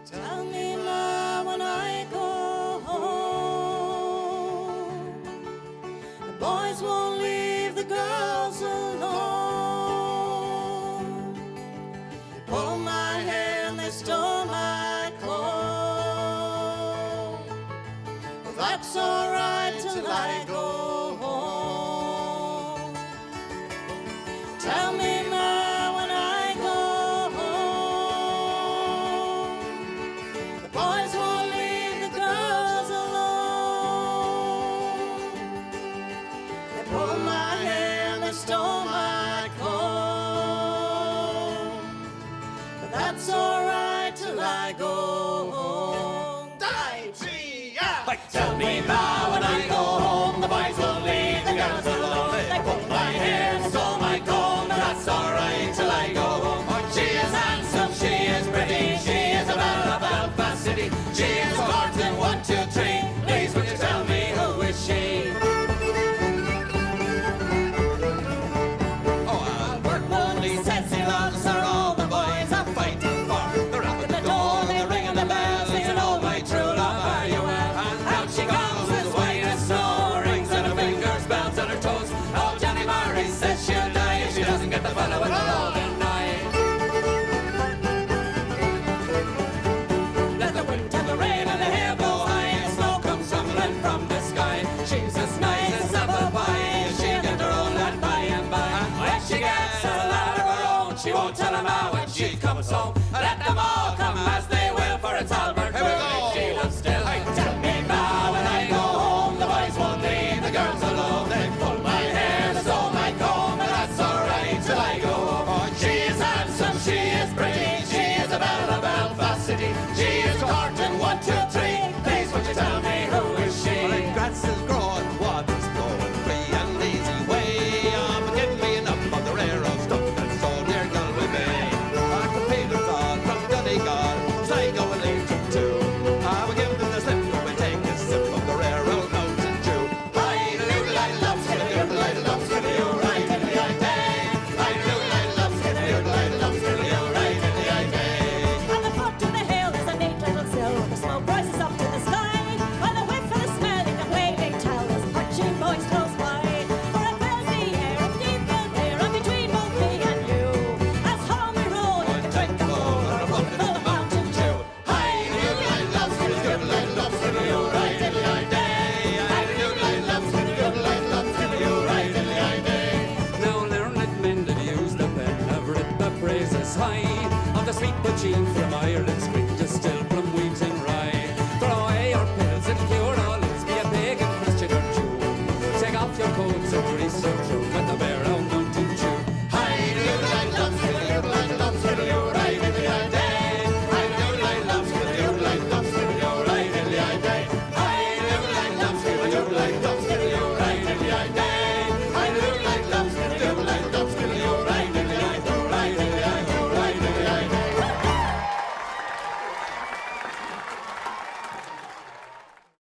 Tell me now when I go home, the boys won't leave the girls alone. They pulled my hair and they stole my comb. Well, that's alright till I go home. Tell me now when I go home, the boys won't leave the girls alone. They pulled my hair and they stole my comb. But that's alright till I go home. Tell me now when I go home, the boys won't leave the girls alone. They pulled my hair and stole my comb, but that's alright till I go home. She is handsome, she is pretty, she is a belle of Belfast City. She is Martin 1, 2, 3. Please would you tell me who is she? Oh, Albert Mooney says he loves her. All the boys are fighting for. They're rapping the door, they're ringing the bells, singing, "Oh my true love, are you well?" Out she comes as white as snow, rings on her fingers, bells on her toes. Oh, Johnny Murray says she'll die if she doesn't get the fellow with the golden eye. Let the wind and the rain and the hail blow high, and smoke comes tumbling from the sky. She's as nice as apple pie, and she'll get her own lad by and by. When she gets a lad of her own, she won't tell him how when she comes home. Let them all come as they will, for it's Albert Mooney she loves still. Tell me now when I go home, the boys won't leave the girls alone. They pull my hair, they stole my comb, but that's alright till I go home. She is handsome, she is pretty, she is a belle of Belfast City. She is Corton 1, 2, 3. Please would you tell me who is she? Grass is growing, water's flowing, free and easy way. But give me enough of the rare old stuff that's so near Galway Bay. Back to Peter's all from Donegal, Sligo and Leitrim too. I will give them the slip when we take a sip of the rare old mountain dew. Hi-do-do-I-love, skiddy-doodle-I-love, skiddy-o-right, diddly-I-day. Hi-do-do-I-love, skiddy-doodle-I-love, skiddy-o-right, diddly-I-day. On the foot to the hill there's a neat little sill where the smoke rises up to the sky. By the whiff and the smell you can waving tell there's punching boys close by. For it fills the air of deep and clear and between both me and you. As home we roll you can drink a bowl or a bucket full of Mountain Dew. Hi-do-do-I-love, skiddy-doodle-I-love, skiddy-o-right, diddly-I-day. Hi-do-do-I-love, skiddy-doodle-I-love, skiddy-o-right, diddly-I-day. Now learned men that use the pen have writ the praises high of the sweet poteen from Ireland's sweet distilled from wheat and rye. Throw away your pills and cure all ills, be a pagan Christian or Jew. Take off your coats and grease your throat.